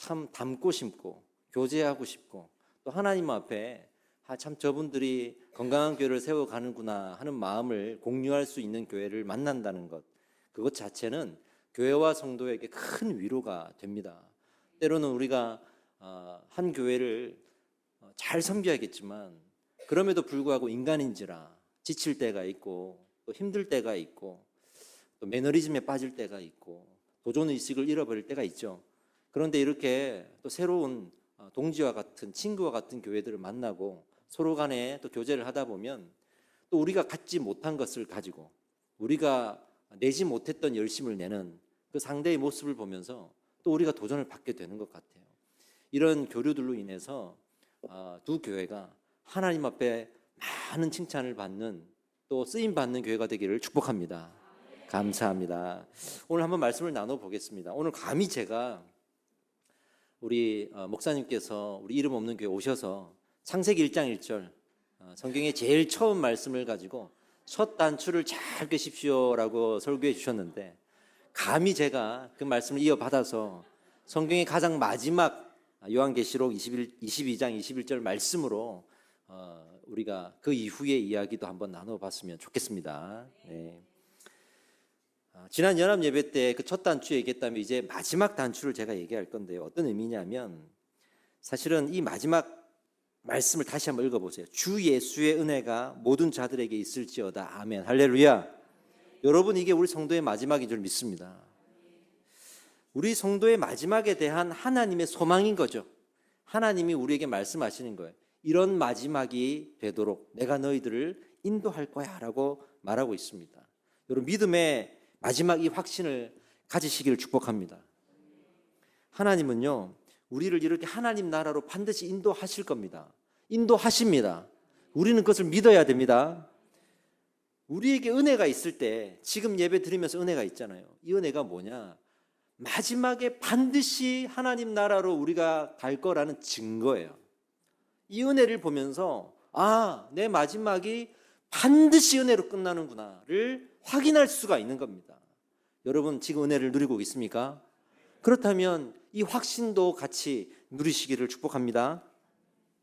참 닮고 싶고 교제하고 싶고 또 하나님 앞에 참 저분들이 건강한 교회를 세워가는구나 하는 마음을 공유할 수 있는 교회를 만난다는 것, 그것 자체는 교회와 성도에게 큰 위로가 됩니다. 때로는 우리가 한 교회를 잘 섬겨야겠지만 그럼에도 불구하고 인간인지라 지칠 때가 있고 또 힘들 때가 있고 또 매너리즘에 빠질 때가 있고 도전의식을 잃어버릴 때가 있죠. 그런데 이렇게 또 새로운 동지와 같은 친구와 같은 교회들을 만나고 서로 간에 또 교제를 하다 보면 또 우리가 갖지 못한 것을 가지고 우리가 내지 못했던 열심을 내는 그 상대의 모습을 보면서 또 우리가 도전을 받게 되는 것 같아요. 이런 교류들로 인해서 두 교회가 하나님 앞에 많은 칭찬을 받는 또 쓰임 받는 교회가 되기를 축복합니다. 감사합니다. 오늘 한번 말씀을 나눠보겠습니다. 오늘 감히 제가 우리 목사님께서 우리 이름 없는 교회 오셔서 창세기 1장 1절 성경의 제일 처음 말씀을 가지고 첫 단추를 잘 꿰십시오라고 설교해 주셨는데 감히 제가 그 말씀을 이어받아서 성경의 가장 마지막 요한계시록 22장 21절 말씀으로 우리가 그 이후의 이야기도 한번 나눠봤으면 좋겠습니다. 네. 지난 연합 예배 때 그 첫 단추 얘기했다면 이제 마지막 단추를 제가 얘기할 건데요. 어떤 의미냐면 사실은 이 마지막 말씀을 다시 한번 읽어보세요. 주 예수의 은혜가 모든 자들에게 있을지어다. 아멘. 할렐루야. 여러분, 이게 우리 성도의 마지막인 줄 믿습니다. 우리 성도의 마지막에 대한 하나님의 소망인 거죠. 하나님이 우리에게 말씀하시는 거예요. 이런 마지막이 되도록 내가 너희들을 인도할 거야 라고 말하고 있습니다. 여러분, 믿음의 마지막 이 확신을 가지시기를 축복합니다. 하나님은요, 우리를 이렇게 하나님 나라로 반드시 인도하실 겁니다. 인도하십니다. 우리는 그것을 믿어야 됩니다. 우리에게 은혜가 있을 때, 지금 예배 드리면서 은혜가 있잖아요. 이 은혜가 뭐냐? 마지막에 반드시 하나님 나라로 우리가 갈 거라는 증거예요. 이 은혜를 보면서 내 마지막이 반드시 은혜로 끝나는구나를 확인할 수가 있는 겁니다. 여러분, 지금 은혜를 누리고 있습니까? 그렇다면 이 확신도 같이 누리시기를 축복합니다.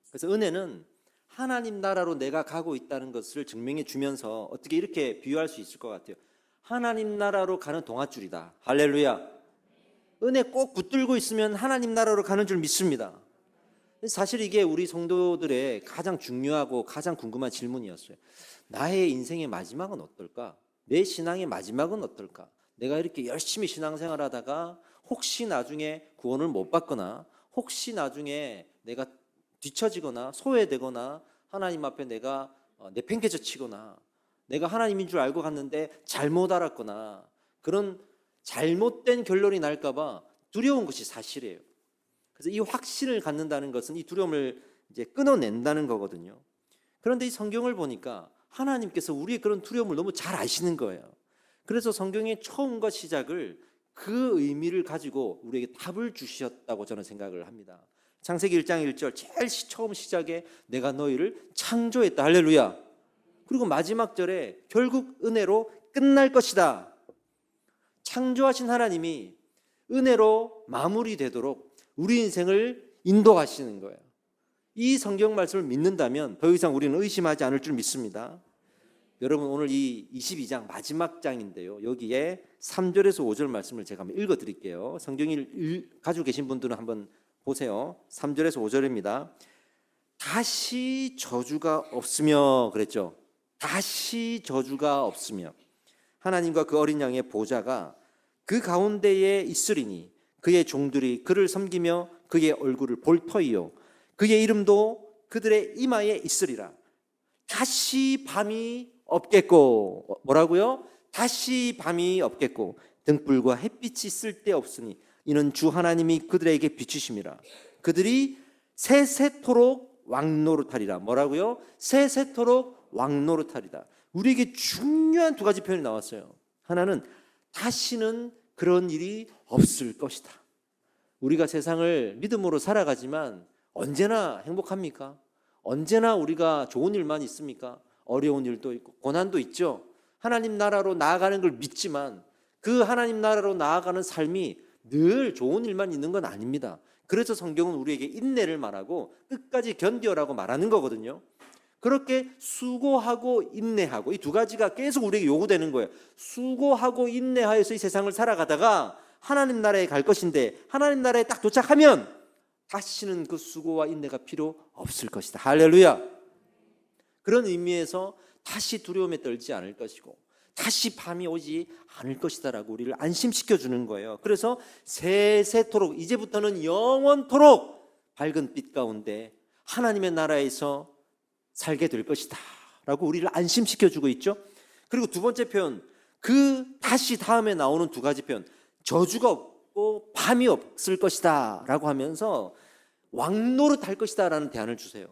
그래서 은혜는 하나님 나라로 내가 가고 있다는 것을 증명해 주면서 어떻게 이렇게 비유할 수 있을 것 같아요. 하나님 나라로 가는 동아줄이다. 할렐루야. 은혜 꼭 붙들고 있으면 하나님 나라로 가는 줄 믿습니다. 사실 이게 우리 성도들의 가장 중요하고 가장 궁금한 질문이었어요. 나의 인생의 마지막은 어떨까? 내 신앙의 마지막은 어떨까? 내가 이렇게 열심히 신앙생활 하다가 혹시 나중에 구원을 못 받거나 혹시 나중에 내가 뒤처지거나 소외되거나 하나님 앞에 내가 내팽개쳐 치거나 내가 하나님인 줄 알고 갔는데 잘못 알았거나 그런 잘못된 결론이 날까 봐 두려운 것이 사실이에요. 그래서 이 확신을 갖는다는 것은 이 두려움을 이제 끊어낸다는 거거든요. 그런데 이 성경을 보니까 하나님께서 우리의 그런 두려움을 너무 잘 아시는 거예요. 그래서 성경의 처음과 시작을 그 의미를 가지고 우리에게 답을 주셨다고 저는 생각을 합니다. 창세기 1장 1절 제일 처음 시작에 내가 너희를 창조했다. 할렐루야. 그리고 마지막 절에 결국 은혜로 끝날 것이다. 창조하신 하나님이 은혜로 마무리되도록 우리 인생을 인도하시는 거예요. 이 성경 말씀을 믿는다면 더 이상 우리는 의심하지 않을 줄 믿습니다. 여러분, 오늘 이 22장 마지막 장인데요. 여기에 3절에서 5절 말씀을 제가 한번 읽어드릴게요. 성경을 가지고 계신 분들은 한번 보세요. 3절에서 5절입니다. 다시 저주가 없으며 그랬죠. 다시 저주가 없으며 하나님과 그 어린 양의 보좌가 그 가운데에 있으리니 그의 종들이 그를 섬기며 그의 얼굴을 볼 터이요 그의 이름도 그들의 이마에 있으리라. 다시 밤이 없겠고 뭐라고요? 다시 밤이 없겠고 등불과 햇빛이 쓸데없으니 이는 주 하나님이 그들에게 비추심이라. 그들이 세세토록 왕노릇하리라. 뭐라고요? 세세토록 왕노릇하리라. 우리에게 중요한 두 가지 표현이 나왔어요. 하나는 다시는 그런 일이 없을 것이다. 우리가 세상을 믿음으로 살아가지만 언제나 행복합니까? 언제나 우리가 좋은 일만 있습니까? 어려운 일도 있고 고난도 있죠. 하나님 나라로 나아가는 걸 믿지만 그 하나님 나라로 나아가는 삶이 늘 좋은 일만 있는 건 아닙니다. 그래서 성경은 우리에게 인내를 말하고 끝까지 견뎌라고 말하는 거거든요. 그렇게 수고하고 인내하고 이 두 가지가 계속 우리에게 요구되는 거예요. 수고하고 인내하여서 이 세상을 살아가다가 하나님 나라에 갈 것인데 하나님 나라에 딱 도착하면 다시는 그 수고와 인내가 필요 없을 것이다. 할렐루야. 그런 의미에서 다시 두려움에 떨지 않을 것이고 다시 밤이 오지 않을 것이다라고 우리를 안심시켜 주는 거예요. 그래서 세세토록 이제부터는 영원토록 밝은 빛 가운데 하나님의 나라에서 살게 될 것이다 라고 우리를 안심시켜 주고 있죠. 그리고 두 번째 표현, 그 다시 다음에 나오는 두 가지 표현, 저주가 없고 밤이 없을 것이다 라고 하면서 왕노릇할 것이다 라는 대안을 주세요.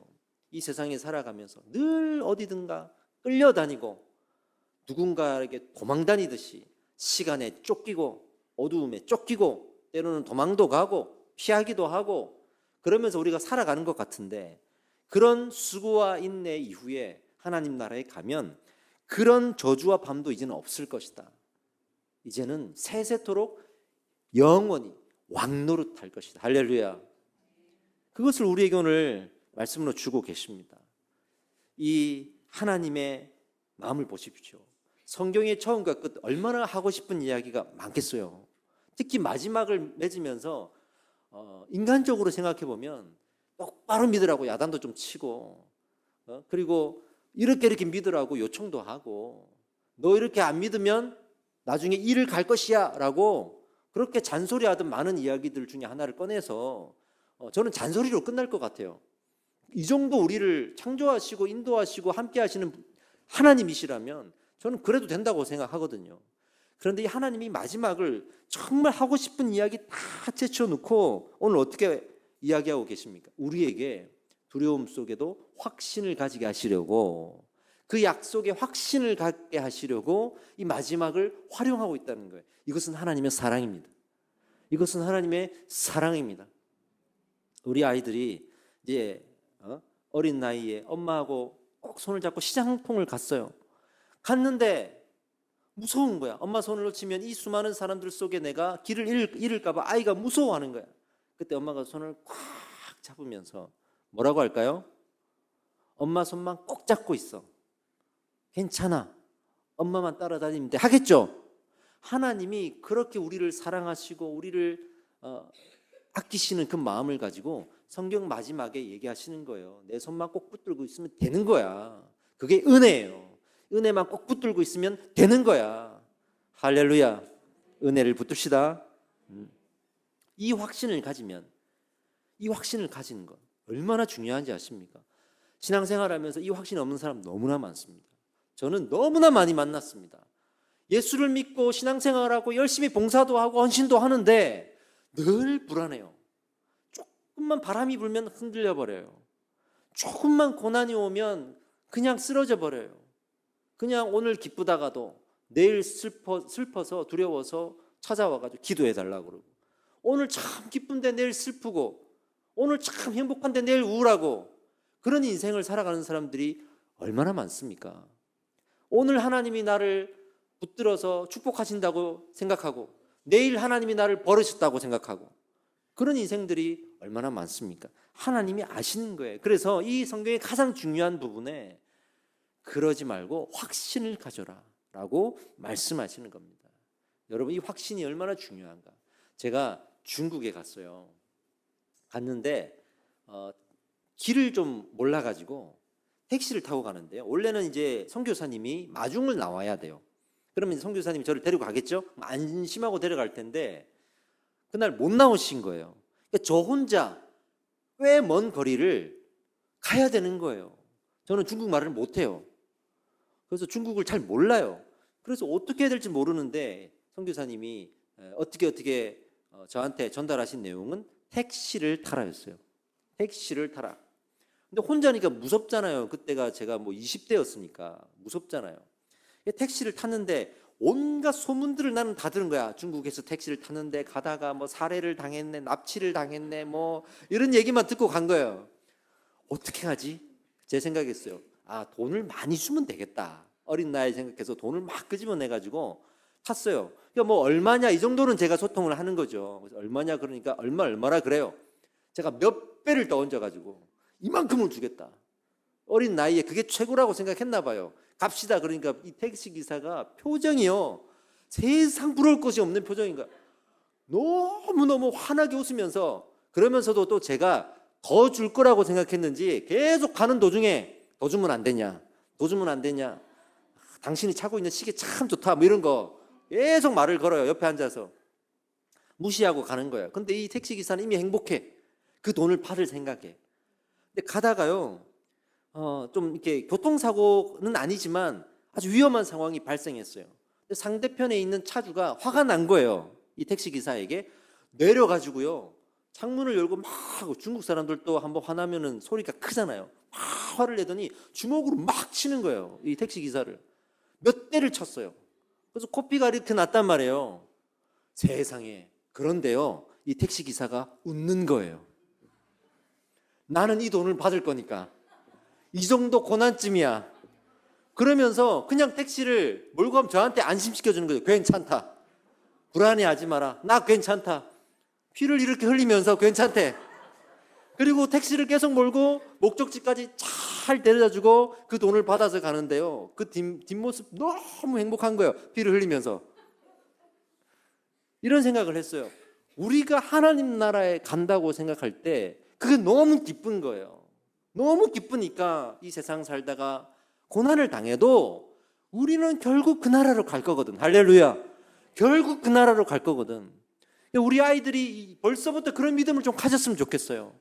이 세상에 살아가면서 늘 어디든가 끌려다니고 누군가에게 도망다니듯이 시간에 쫓기고 어두움에 쫓기고 때로는 도망도 가고 피하기도 하고 그러면서 우리가 살아가는 것 같은데, 그런 수고와 인내 이후에 하나님 나라에 가면 그런 저주와 밤도 이제는 없을 것이다. 이제는 세세토록 영원히 왕노릇할 것이다. 할렐루야. 그것을 우리에게 오늘 말씀으로 주고 계십니다. 이 하나님의 마음을 보십시오. 성경의 처음과 끝 얼마나 하고 싶은 이야기가 많겠어요. 특히 마지막을 맺으면서 인간적으로 생각해 보면 똑바로 믿으라고 야단도 좀 치고 그리고 이렇게 믿으라고 요청도 하고, 너 이렇게 안 믿으면 나중에 이를 갈 것이야 라고 그렇게 잔소리하던 많은 이야기들 중에 하나를 꺼내서 저는 잔소리로 끝날 것 같아요. 이 정도 우리를 창조하시고 인도하시고 함께 하시는 하나님이시라면 저는 그래도 된다고 생각하거든요. 그런데 이 하나님이 마지막을 정말 하고 싶은 이야기 다 제쳐놓고 오늘 어떻게 이야기하고 계십니까? 우리에게 두려움 속에도 확신을 가지게 하시려고, 그 약속에 확신을 갖게 하시려고 이 마지막을 활용하고 있다는 거예요. 이것은 하나님의 사랑입니다. 이것은 하나님의 사랑입니다. 우리 아이들이 이제 어린 나이에 엄마하고 꼭 손을 잡고 시장통을 갔어요. 갔는데 무서운 거야. 엄마 손을 놓치면 이 수많은 사람들 속에 내가 길을 잃을까 봐 아이가 무서워하는 거야. 그때 엄마가 손을 꽉 잡으면서 뭐라고 할까요? 엄마 손만 꼭 잡고 있어. 괜찮아. 엄마만 따라다니면 돼. 하겠죠? 하나님이 그렇게 우리를 사랑하시고 우리를 아끼시는 그 마음을 가지고 성경 마지막에 얘기하시는 거예요. 내 손만 꼭 붙들고 있으면 되는 거야. 그게 은혜예요. 은혜만 꼭 붙들고 있으면 되는 거야. 할렐루야. 은혜를 붙듭시다. 이 확신을 가지면, 이 확신을 가지는 것 얼마나 중요한지 아십니까? 신앙생활하면서 이 확신 없는 사람 너무나 많습니다. 저는 너무나 많이 만났습니다. 예수를 믿고 신앙생활하고 열심히 봉사도 하고 헌신도 하는데 늘 불안해요. 조금만 바람이 불면 흔들려 버려요. 조금만 고난이 오면 그냥 쓰러져 버려요. 그냥 오늘 기쁘다가도 내일 슬퍼서 두려워서 찾아와가지고 기도해 달라고 그러고, 오늘 참 기쁜데 내일 슬프고, 오늘 참 행복한데 내일 우울하고, 그런 인생을 살아가는 사람들이 얼마나 많습니까? 오늘 하나님이 나를 붙들어서 축복하신다고 생각하고 내일 하나님이 나를 버리셨다고 생각하고, 그런 인생들이 얼마나 많습니까? 하나님이 아시는 거예요. 그래서 이 성경의 가장 중요한 부분에 그러지 말고 확신을 가져라 라고 말씀하시는 겁니다. 여러분, 이 확신이 얼마나 중요한가. 제가 중국에 갔어요. 갔는데 길을 좀 몰라가지고 택시를 타고 가는데요. 원래는 이제 선교사님이 마중을 나와야 돼요. 그러면 선교사님이 저를 데리고 가겠죠? 안심하고 데려갈 텐데 그날 못 나오신 거예요. 그러니까 저 혼자 꽤 먼 거리를 가야 되는 거예요. 저는 중국말을 못해요. 그래서 중국을 잘 몰라요. 그래서 어떻게 해야 될지 모르는데 선교사님이 어떻게 저한테 전달하신 내용은 택시를 타라였어요. 택시를 타라. 근데 혼자니까 무섭잖아요. 그때가 제가 뭐 20대였으니까 무섭잖아요. 택시를 탔는데 온갖 소문들을 나는 다 들은 거야. 중국에서 택시를 탔는데 가다가 뭐 살해를 당했네, 납치를 당했네, 뭐 이런 얘기만 듣고 간 거예요. 어떻게 하지? 제 생각이었어요. 아, 돈을 많이 주면 되겠다. 어린 나이에 생각해서 돈을 막 끄집어내가지고 탔어요. 그러니까 뭐 얼마냐 이 정도는 제가 소통을 하는 거죠. 그래서 얼마냐 그러니까 얼마라 그래요. 제가 몇 배를 더 얹어가지고 이만큼을 주겠다. 어린 나이에 그게 최고라고 생각했나 봐요. 갑시다. 그러니까 이 택시기사가 표정이요, 세상 부러울 것이 없는 표정인가. 너무너무 환하게 웃으면서, 그러면서도 또 제가 더 줄 거라고 생각했는지 계속 가는 도중에 더 주면 안 되냐, 더 주면 안 되냐, 당신이 차고 있는 시계 참 좋다, 뭐 이런 거 계속 말을 걸어요. 옆에 앉아서 무시하고 가는 거예요. 근데 이 택시기사는 이미 행복해. 그 돈을 받을 생각에. 근데 가다가요, 좀 이렇게 교통사고는 아니지만 아주 위험한 상황이 발생했어요. 근데 상대편에 있는 차주가 화가 난 거예요. 이 택시기사에게. 내려가지고요, 창문을 열고 막, 중국 사람들도 한번 화나면은 소리가 크잖아요. 막 화를 내더니 주먹으로 막 치는 거예요. 이 택시기사를. 몇 대를 쳤어요. 그래서 코피가 이렇게 났단 말이에요. 세상에. 그런데요, 이 택시기사가 웃는 거예요. 나는 이 돈을 받을 거니까. 이 정도 고난쯤이야. 그러면서 그냥 택시를 몰고 가면 저한테 안심시켜주는 거죠. 괜찮다. 불안해하지 마라. 나 괜찮다. 피를 이렇게 흘리면서 괜찮대. 그리고 택시를 계속 몰고 목적지까지 잘 데려다주고 그 돈을 받아서 가는데요, 그 뒷모습 너무 행복한 거예요. 피를 흘리면서. 이런 생각을 했어요. 우리가 하나님 나라에 간다고 생각할 때 그게 너무 기쁜 거예요. 너무 기쁘니까 이 세상 살다가 고난을 당해도 우리는 결국 그 나라로 갈 거거든. 할렐루야. 결국 그 나라로 갈 거거든. 우리 아이들이 벌써부터 그런 믿음을 좀 가졌으면 좋겠어요.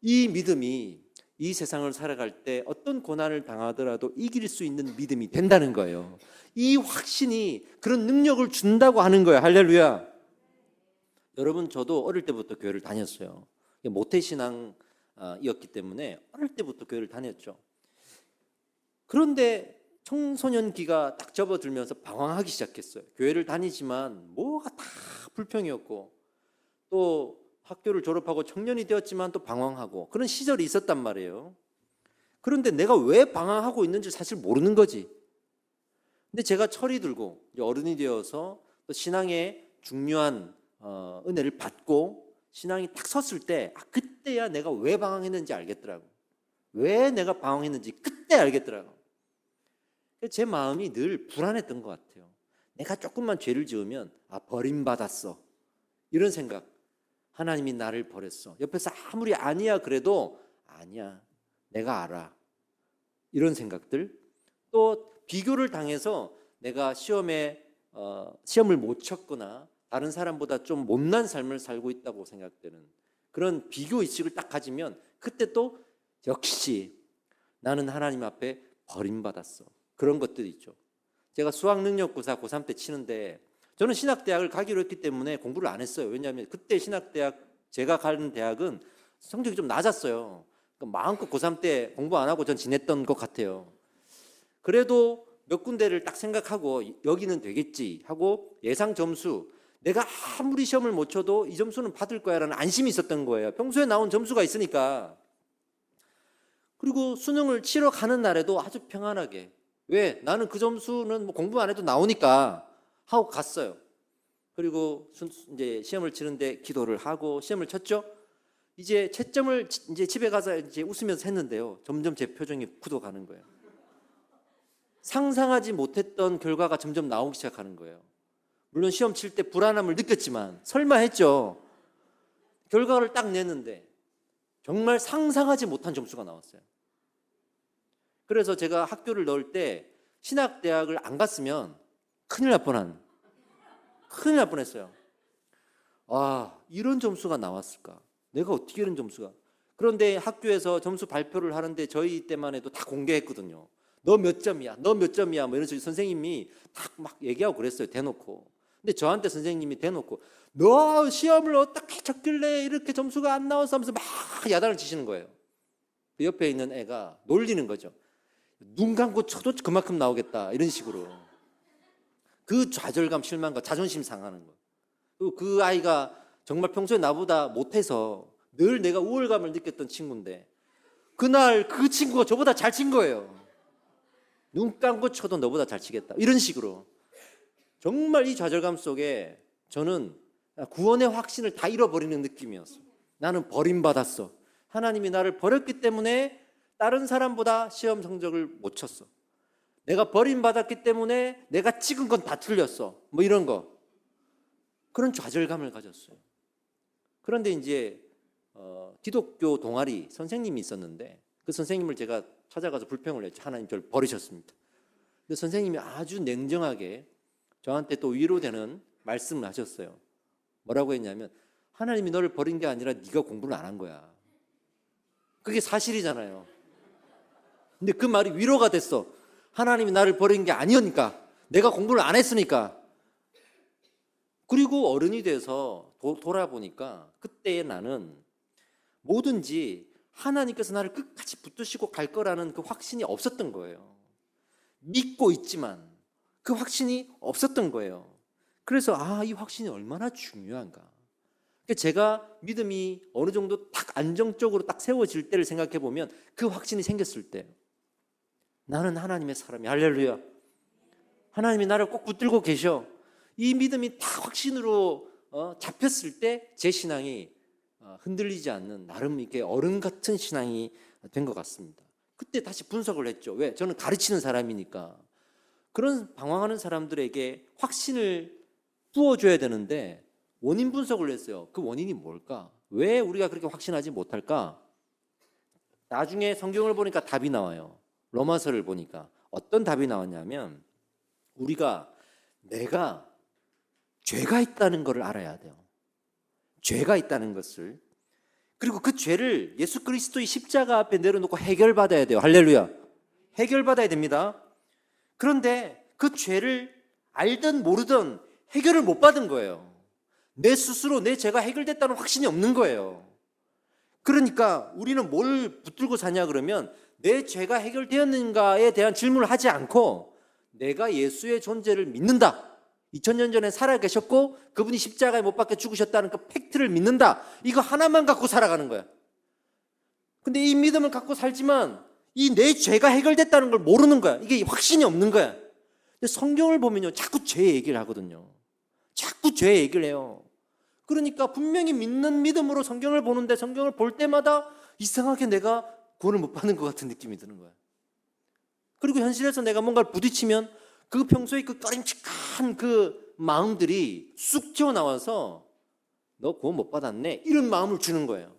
이 믿음이 이 세상을 살아갈 때 어떤 고난을 당하더라도 이길 수 있는 믿음이 된다는 거예요. 이 확신이 그런 능력을 준다고 하는 거예요. 할렐루야. 여러분, 저도 어릴 때부터 교회를 다녔어요. 모태신앙이었기 때문에 어릴 때부터 교회를 다녔죠. 그런데 청소년기가 딱 접어들면서 방황하기 시작했어요. 교회를 다니지만 뭐가 다 불평이었고, 또 학교를 졸업하고 청년이 되었지만 또 방황하고, 그런 시절이 있었단 말이에요. 그런데 내가 왜 방황하고 있는지 사실 모르는 거지. 근데 제가 철이 들고 어른이 되어서 또 신앙의 중요한 은혜를 받고 신앙이 딱 섰을 때, 그때야 내가 왜 방황했는지 알겠더라고. 왜 내가 방황했는지 그때 알겠더라고. 제 마음이 늘 불안했던 것 같아요. 내가 조금만 죄를 지으면 버림받았어, 이런 생각. 하나님이 나를 버렸어. 옆에서 아무리 아니야 그래도 아니야, 내가 알아, 이런 생각들. 또 비교를 당해서 내가 시험을 못 쳤거나 다른 사람보다 좀 못난 삶을 살고 있다고 생각되는 그런 비교의식을 딱 가지면 그때 또 역시 나는 하나님 앞에 버림받았어, 그런 것들이 있죠. 제가 수학능력고사 고3 때 치는데, 저는 신학대학을 가기로 했기 때문에 공부를 안 했어요. 왜냐하면 그때 신학대학, 제가 가는 대학은 성적이 좀 낮았어요. 그러니까 마음껏 고3 때 공부 안 하고 전 지냈던 것 같아요. 그래도 몇 군데를 딱 생각하고 여기는 되겠지 하고 예상 점수, 내가 아무리 시험을 못 쳐도 이 점수는 받을 거야 라는 안심이 있었던 거예요. 평소에 나온 점수가 있으니까. 그리고 수능을 치러 가는 날에도 아주 평안하게, 왜? 나는 그 점수는 뭐 공부 안 해도 나오니까 하고 갔어요. 그리고 이제 시험을 치는데 기도를 하고 시험을 쳤죠. 이제 채점을 이제 집에 가서 이제 웃으면서 했는데요, 점점 제 표정이 굳어가는 거예요. 상상하지 못했던 결과가 점점 나오기 시작하는 거예요. 물론 시험 칠 때 불안함을 느꼈지만 설마 했죠. 결과를 딱 냈는데 정말 상상하지 못한 점수가 나왔어요. 그래서 제가 학교를 넣을 때 신학대학을 안 갔으면 큰일 날 뻔했어요. 이런 점수가 나왔을까? 내가 어떻게 이런 점수가? 그런데 학교에서 점수 발표를 하는데 저희 때만 해도 다 공개했거든요. 너 몇 점이야, 너 몇 점이야, 뭐 이런 식으로 선생님이 딱 막 얘기하고 그랬어요, 대놓고. 근데 저한테 선생님이 대놓고 너 시험을 어떻게 쳤길래 이렇게 점수가 안 나와서 하면서 막 야단을 치시는 거예요. 그 옆에 있는 애가 놀리는 거죠. 눈 감고 쳐도 그만큼 나오겠다, 이런 식으로. 그 좌절감, 실망감, 자존심 상하는 거. 그리고 그 아이가 정말 평소에 나보다 못해서 늘 내가 우월감을 느꼈던 친구인데 그날 그 친구가 저보다 잘 친 거예요. 눈 감고 쳐도 너보다 잘 치겠다, 이런 식으로. 정말 이 좌절감 속에 저는 구원의 확신을 다 잃어버리는 느낌이었어요. 나는 버림받았어. 하나님이 나를 버렸기 때문에 다른 사람보다 시험 성적을 못 쳤어. 내가 버림받았기 때문에 내가 찍은 건 다 틀렸어. 뭐 이런 거. 그런 좌절감을 가졌어요. 그런데 이제 기독교 동아리 선생님이 있었는데 그 선생님을 제가 찾아가서 불평을 했죠. 하나님 저를 버리셨습니다. 근데 선생님이 아주 냉정하게 저한테 또 위로되는 말씀을 하셨어요. 뭐라고 했냐면 하나님이 너를 버린 게 아니라 네가 공부를 안 한 거야. 그게 사실이잖아요. 근데 그 말이 위로가 됐어. 하나님이 나를 버린 게 아니니까. 내가 공부를 안 했으니까. 그리고 어른이 돼서 돌아보니까 그때의 나는 뭐든지 하나님께서 나를 끝까지 붙드시고 갈 거라는 그 확신이 없었던 거예요. 믿고 있지만 그 확신이 없었던 거예요. 그래서 이 확신이 얼마나 중요한가. 제가 믿음이 어느 정도 딱 안정적으로 딱 세워질 때를 생각해 보면 그 확신이 생겼을 때 나는 하나님의 사람이 할렐루야. 하나님이 나를 꼭 붙들고 계셔. 이 믿음이 딱 확신으로 잡혔을 때 제 신앙이 흔들리지 않는 나름 이렇게 어른 같은 신앙이 된 것 같습니다. 그때 다시 분석을 했죠. 왜? 저는 가르치는 사람이니까. 그런 방황하는 사람들에게 확신을 부어줘야 되는데 원인 분석을 했어요. 그 원인이 뭘까? 왜 우리가 그렇게 확신하지 못할까? 나중에 성경을 보니까 답이 나와요. 로마서를 보니까 어떤 답이 나왔냐면 내가 죄가 있다는 것을 알아야 돼요. 죄가 있다는 것을. 그리고 그 죄를 예수 그리스도의 십자가 앞에 내려놓고 해결받아야 돼요. 할렐루야. 해결받아야 됩니다. 그런데 그 죄를 알든 모르든 해결을 못 받은 거예요. 내 스스로 내 죄가 해결됐다는 확신이 없는 거예요. 그러니까 우리는 뭘 붙들고 사냐 그러면 내 죄가 해결되었는가에 대한 질문을 하지 않고 내가 예수의 존재를 믿는다. 2000년 전에 살아계셨고 그분이 십자가에 못 박혀 죽으셨다는 그 팩트를 믿는다. 이거 하나만 갖고 살아가는 거야. 근데 이 믿음을 갖고 살지만 이 내 죄가 해결됐다는 걸 모르는 거야. 이게 확신이 없는 거야. 근데 성경을 보면요, 자꾸 죄 얘기를 하거든요. 자꾸 죄 얘기를 해요. 그러니까 분명히 믿는 믿음으로 성경을 보는데 성경을 볼 때마다 이상하게 내가 구원을 못 받는 것 같은 느낌이 드는 거야. 그리고 현실에서 내가 뭔가를 부딪히면 그 평소에 그 꺼림칙한 그 마음들이 쑥 튀어나와서 너 구원 못 받았네 이런 마음을 주는 거예요.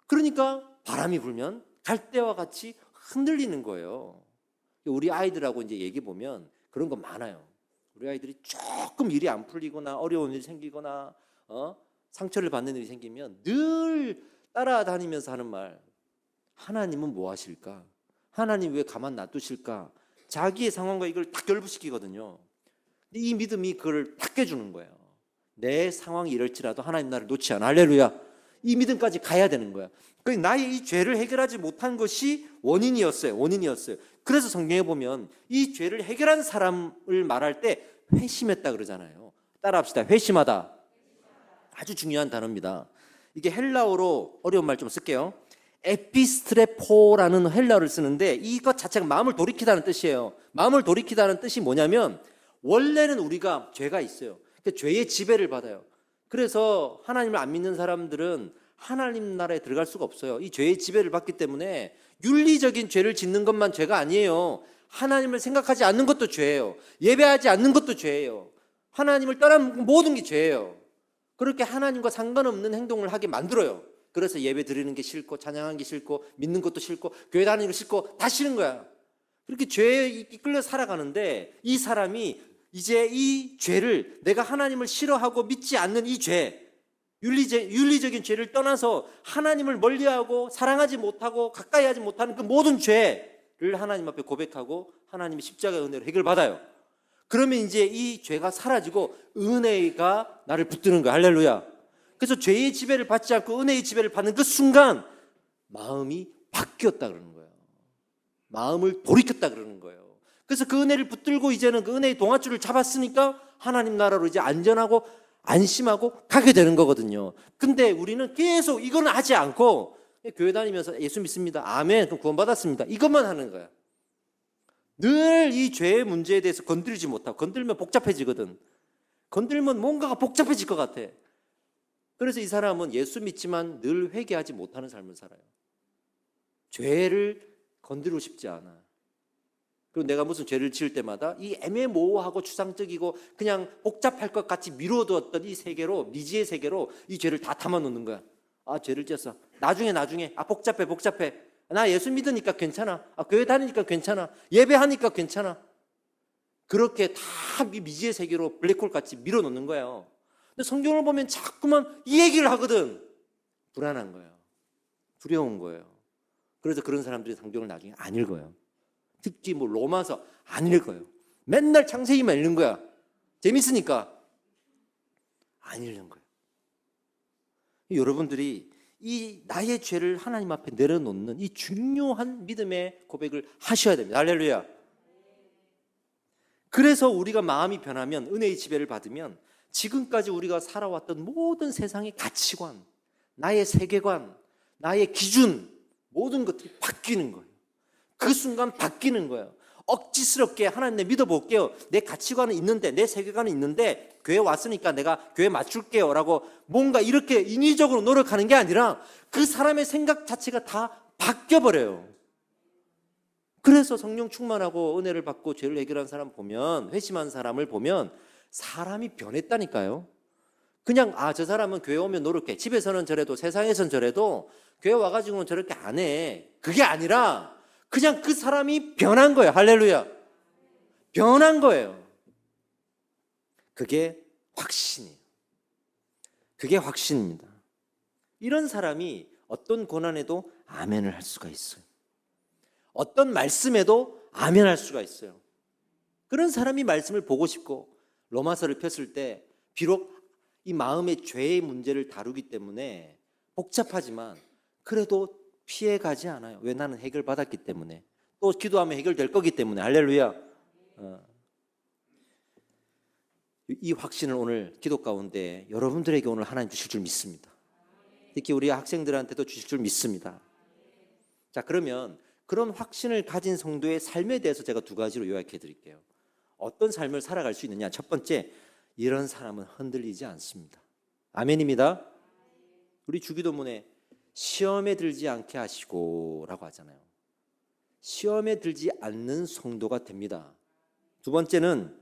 그러니까 바람이 불면 갈대와 같이 흔들리는 거예요. 우리 아이들하고 이제 얘기 보면 그런 거 많아요. 우리 아이들이 조금 일이 안 풀리거나 어려운 일이 생기거나 상처를 받는 일이 생기면 늘 따라다니면서 하는 말, 하나님은 뭐 하실까? 하나님 왜 가만 놔두실까? 자기의 상황과 이걸 딱 결부시키거든요. 이 믿음이 그걸 딱 깨주는 거예요. 내 상황이 이럴지라도 하나님 나를 놓지 않아. 할렐루야. 이 믿음까지 가야 되는 거야. 그러니까 나의 이 죄를 해결하지 못한 것이 원인이었어요. 그래서 성경에 보면 이 죄를 해결한 사람을 말할 때 회심했다 그러잖아요. 따라합시다. 회심하다. 아주 중요한 단어입니다. 이게 헬라어로 어려운 말 좀 쓸게요. 에피스트레포라는 헬라어를 쓰는데 이것 자체가 마음을 돌이키다는 뜻이에요. 마음을 돌이키다는 뜻이 뭐냐면 원래는 우리가 죄가 있어요. 그러니까 죄의 지배를 받아요. 그래서 하나님을 안 믿는 사람들은 하나님 나라에 들어갈 수가 없어요. 이 죄의 지배를 받기 때문에 윤리적인 죄를 짓는 것만 죄가 아니에요. 하나님을 생각하지 않는 것도 죄예요. 예배하지 않는 것도 죄예요. 하나님을 떠난 모든 게 죄예요. 그렇게 하나님과 상관없는 행동을 하게 만들어요. 그래서 예배 드리는 게 싫고 찬양하는 게 싫고 믿는 것도 싫고 교회 다니는 거 싫고 다 싫은 거야. 그렇게 죄에 이끌려 살아가는데 이 사람이 이제 이 죄를 내가 하나님을 싫어하고 믿지 않는 이 죄, 윤리적인 죄를 떠나서 하나님을 멀리하고 사랑하지 못하고 가까이 하지 못하는 그 모든 죄를 하나님 앞에 고백하고 하나님의 십자가의 은혜로 해결받아요. 그러면 이제 이 죄가 사라지고 은혜가 나를 붙드는 거야. 할렐루야. 그래서 죄의 지배를 받지 않고 은혜의 지배를 받는 그 순간 마음이 바뀌었다 그러는 거예요. 마음을 돌이켰다 그러는 거예요. 그래서 그 은혜를 붙들고 이제는 그 은혜의 동아줄을 잡았으니까 하나님 나라로 이제 안전하고 안심하고 가게 되는 거거든요. 근데 우리는 계속 이거는 하지 않고 교회 다니면서 예수 믿습니다. 아멘. 그럼 구원받았습니다. 이것만 하는 거야. 늘 이 죄의 문제에 대해서 건드리지 못하고 건들면 복잡해지거든. 건들면 뭔가가 복잡해질 것 같아. 그래서 이 사람은 예수 믿지만 늘 회개하지 못하는 삶을 살아요. 죄를 건드리고 싶지 않아. 그리고 내가 무슨 죄를 지을 때마다 이 애매모호하고 추상적이고 그냥 복잡할 것 같이 미뤄두었던 이 세계로, 미지의 세계로 이 죄를 다 담아놓는 거야. 아, 죄를 지었어. 나중에 아, 복잡해. 나 예수 믿으니까 괜찮아. 아, 교회 다니니까 괜찮아. 예배하니까 괜찮아. 그렇게 다 미지의 세계로 블랙홀 같이 밀어놓는 거예요. 근데 성경을 보면 자꾸만 이 얘기를 하거든. 불안한 거예요. 두려운 거예요. 그래서 그런 사람들이 성경을 나중에 안 읽어요. 특히 뭐 로마서 안 읽어요. 맨날 창세기만 읽는 거야. 재밌으니까 안 읽는 거예요. 여러분들이 이 나의 죄를 하나님 앞에 내려놓는 이 중요한 믿음의 고백을 하셔야 됩니다. 할렐루야. 그래서 우리가 마음이 변하면, 은혜의 지배를 받으면 지금까지 우리가 살아왔던 모든 세상의 가치관, 나의 세계관, 나의 기준, 모든 것들이 바뀌는 거예요. 그 순간 바뀌는 거예요. 억지스럽게 하나님 내 믿어볼게요. 내 가치관은 있는데, 내 세계관은 있는데 교회 왔으니까 내가 교회 맞출게요 라고 뭔가 이렇게 인위적으로 노력하는 게 아니라 그 사람의 생각 자체가 다 바뀌어버려요. 그래서 성령 충만하고 은혜를 받고 죄를 해결한 사람 보면, 회심한 사람을 보면 사람이 변했다니까요. 그냥 저 사람은 교회 오면 노력해. 집에서는 저래도 세상에선 저래도 교회 와가지고는 저렇게 안 해. 그게 아니라 그냥 그 사람이 변한 거예요. 할렐루야. 변한 거예요. 그게 확신이에요. 그게 확신입니다. 이런 사람이 어떤 고난에도 아멘을 할 수가 있어요. 어떤 말씀에도 아멘 할 수가 있어요. 그런 사람이 말씀을 보고 싶고, 로마서를 폈을 때 비록 이 마음의 죄의 문제를 다루기 때문에 복잡하지만 그래도 피해가지 않아요. 왜? 나는 해결받았기 때문에. 또 기도하면 해결될 거기 때문에. 할렐루야. 이 확신을 오늘 기도 가운데 여러분들에게 오늘 하나님 주실 줄 믿습니다. 특히 우리 학생들한테도 주실 줄 믿습니다. 자, 그러면 그런 확신을 가진 성도의 삶에 대해서 제가 두 가지로 요약해 드릴게요. 어떤 삶을 살아갈 수 있느냐. 첫 번째, 이런 사람은 흔들리지 않습니다. 아멘입니다. 우리 주기도문에 시험에 들지 않게 하시고 라고 하잖아요. 시험에 들지 않는 성도가 됩니다. 두 번째는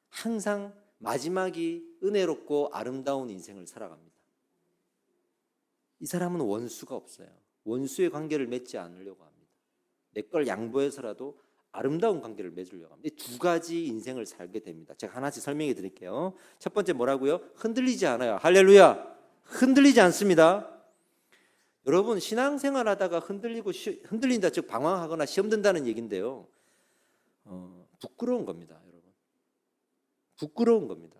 항상 마지막이 은혜롭고 아름다운 인생을 살아갑니다. 이 사람은 원수가 없어요. 원수의 관계를 맺지 않으려고 합니다. 내 걸 양보해서라도 아름다운 관계를 맺으려고 합니다. 이 두 가지 인생을 살게 됩니다. 제가 하나씩 설명해 드릴게요. 첫 번째 뭐라고요? 흔들리지 않아요. 할렐루야. 흔들리지 않습니다. 여러분, 신앙생활 하다가 흔들린다, 즉 방황하거나 시험 든다는 얘기인데요. 부끄러운 겁니다, 여러분. 부끄러운 겁니다.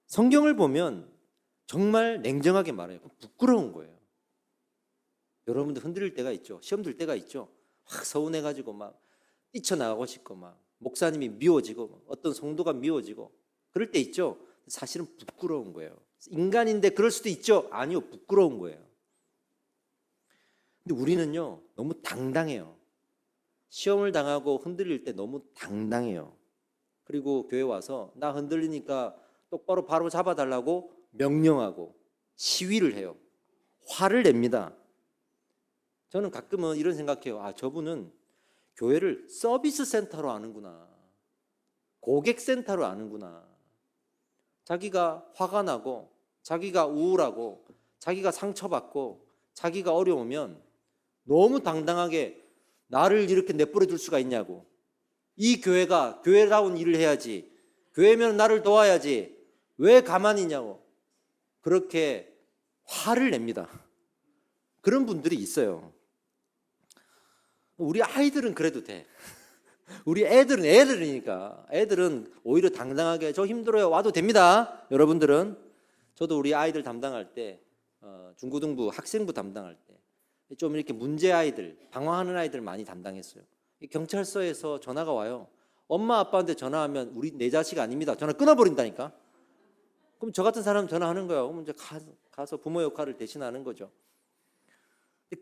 성경을 보면 정말 냉정하게 말해요. 부끄러운 거예요. 여러분들 흔들릴 때가 있죠. 시험 들 때가 있죠. 확 서운해가지고 막 뛰쳐나가고 싶고, 막 목사님이 미워지고, 어떤 성도가 미워지고, 그럴 때 있죠. 사실은 부끄러운 거예요. 인간인데 그럴 수도 있죠. 아니요, 부끄러운 거예요. 근데 우리는요, 너무 당당해요. 시험을 당하고 흔들릴 때 너무 당당해요. 그리고 교회 와서 나 흔들리니까 똑바로 바로 잡아달라고 명령하고 시위를 해요. 화를 냅니다. 저는 가끔은 이런 생각해요. 저분은 교회를 서비스 센터로 아는구나. 고객 센터로 아는구나. 자기가 화가 나고, 자기가 우울하고, 자기가 상처받고, 자기가 어려우면 너무 당당하게 나를 이렇게 내버려 둘 수가 있냐고. 이 교회가 교회다운 일을 해야지. 교회면 나를 도와야지. 왜 가만히 있냐고. 그렇게 화를 냅니다. 그런 분들이 있어요. 우리 아이들은 그래도 돼. 우리 애들은 애들이니까. 애들은 오히려 당당하게 저 힘들어요 와도 됩니다. 여러분들은. 저도 우리 아이들 담당할 때, 중고등부 학생부 담당할 때 좀 이렇게 문제 아이들, 방황하는 아이들 많이 담당했어요. 경찰서에서 전화가 와요. 엄마 아빠한테 전화하면 우리 내 자식 아닙니다. 전화 끊어버린다니까. 그럼 저 같은 사람 전화하는 거예요. 그럼 이제 가서 부모 역할을 대신하는 거죠.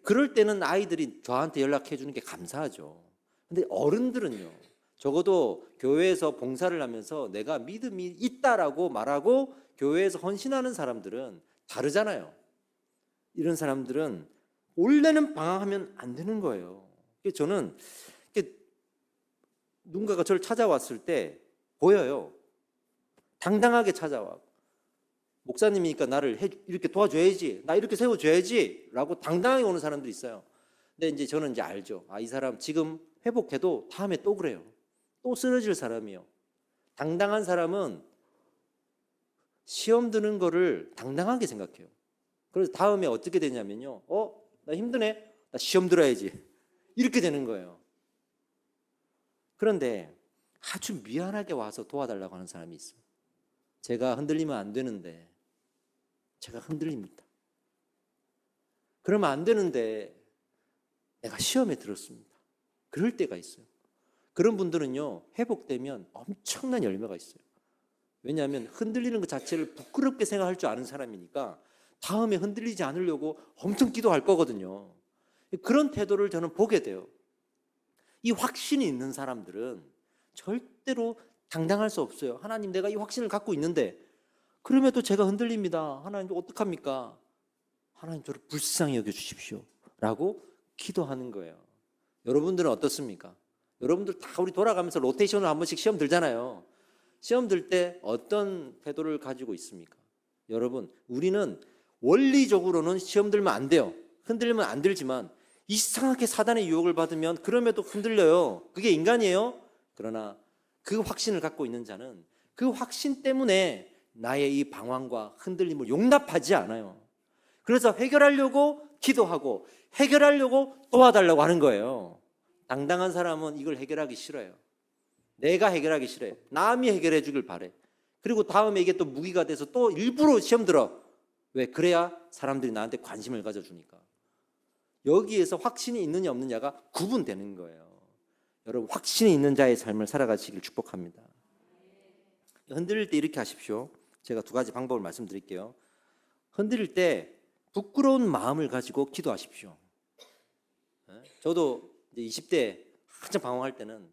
그럴 때는 아이들이 저한테 연락해 주는 게 감사하죠. 근데 어른들은요, 적어도 교회에서 봉사를 하면서 내가 믿음이 있다라고 말하고 교회에서 헌신하는 사람들은 다르잖아요. 이런 사람들은 원래는 방황하면 안 되는 거예요. 저는 누군가가 저를 찾아왔을 때 보여요. 당당하게 찾아와. 목사님이니까 나를 이렇게 도와줘야지, 나 이렇게 세워줘야지 라고 당당하게 오는 사람들이 있어요. 근데 이제 저는 이제 알죠. 이 사람 지금 회복해도 다음에 또 그래요. 또 쓰러질 사람이에요. 당당한 사람은 시험 드는 거를 당당하게 생각해요. 그래서 다음에 어떻게 되냐면요. 나 힘드네. 나 시험 들어야지. 이렇게 되는 거예요. 그런데 아주 미안하게 와서 도와달라고 하는 사람이 있어요. 제가 흔들리면 안 되는데 제가 흔들립니다. 그러면 안 되는데 내가 시험에 들었습니다. 그럴 때가 있어요. 그런 분들은요, 회복되면 엄청난 열매가 있어요. 왜냐하면 흔들리는 것 자체를 부끄럽게 생각할 줄 아는 사람이니까 다음에 흔들리지 않으려고 엄청 기도할 거거든요. 그런 태도를 저는 보게 돼요. 이 확신이 있는 사람들은 절대로 당당할 수 없어요. 하나님, 내가 이 확신을 갖고 있는데 그럼에도 제가 흔들립니다. 하나님 어떡합니까? 하나님 저를 불쌍히 여겨주십시오 라고 기도하는 거예요. 여러분들은 어떻습니까? 여러분들 다 우리 돌아가면서 로테이션을 한 번씩 시험 들잖아요. 시험 들 때 어떤 태도를 가지고 있습니까? 여러분, 우리는 원리적으로는 시험 들면 안 돼요. 흔들리면 안 들지만 이상하게 사단의 유혹을 받으면 그럼에도 흔들려요. 그게 인간이에요. 그러나 그 확신을 갖고 있는 자는 그 확신 때문에 나의 이 방황과 흔들림을 용납하지 않아요. 그래서 해결하려고 기도하고 해결하려고 도와달라고 하는 거예요. 당당한 사람은 이걸 해결하기 싫어요. 내가 해결하기 싫어요. 남이 해결해 주길 바래. 그리고 다음에 이게 또 무기가 돼서 또 일부러 시험 들어. 왜? 그래야 사람들이 나한테 관심을 가져주니까. 여기에서 확신이 있느냐 없느냐가 구분되는 거예요. 여러분, 확신이 있는 자의 삶을 살아가시길 축복합니다. 흔들릴 때 이렇게 하십시오. 제가 두 가지 방법을 말씀드릴게요. 흔들릴 때 부끄러운 마음을 가지고 기도하십시오. 저도 이제 20대 한참 방황할 때는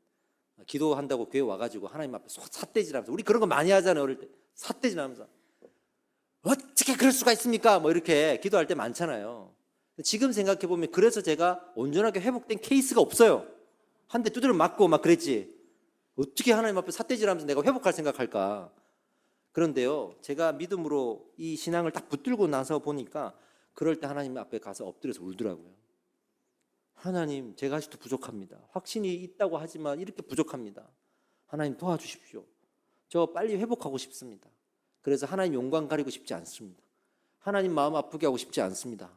기도한다고 교회 와가지고 하나님 앞에 삿대질하면서, 우리 그런 거 많이 하잖아요. 어릴 때 삿대질하면서 어떻게 그럴 수가 있습니까? 뭐 이렇게 기도할 때 많잖아요. 지금 생각해 보면 그래서 제가 온전하게 회복된 케이스가 없어요. 한 대 두드려 맞고 막 그랬지. 어떻게 하나님 앞에 삿대질하면서 내가 회복할 생각할까? 그런데요, 제가 믿음으로 이 신앙을 딱 붙들고 나서 보니까 그럴 때 하나님 앞에 가서 엎드려서 울더라고요. 하나님, 제가 아직도 부족합니다. 확신이 있다고 하지만 이렇게 부족합니다. 하나님 도와주십시오. 저 빨리 회복하고 싶습니다. 그래서 하나님 영광 가리고 싶지 않습니다. 하나님 마음 아프게 하고 싶지 않습니다.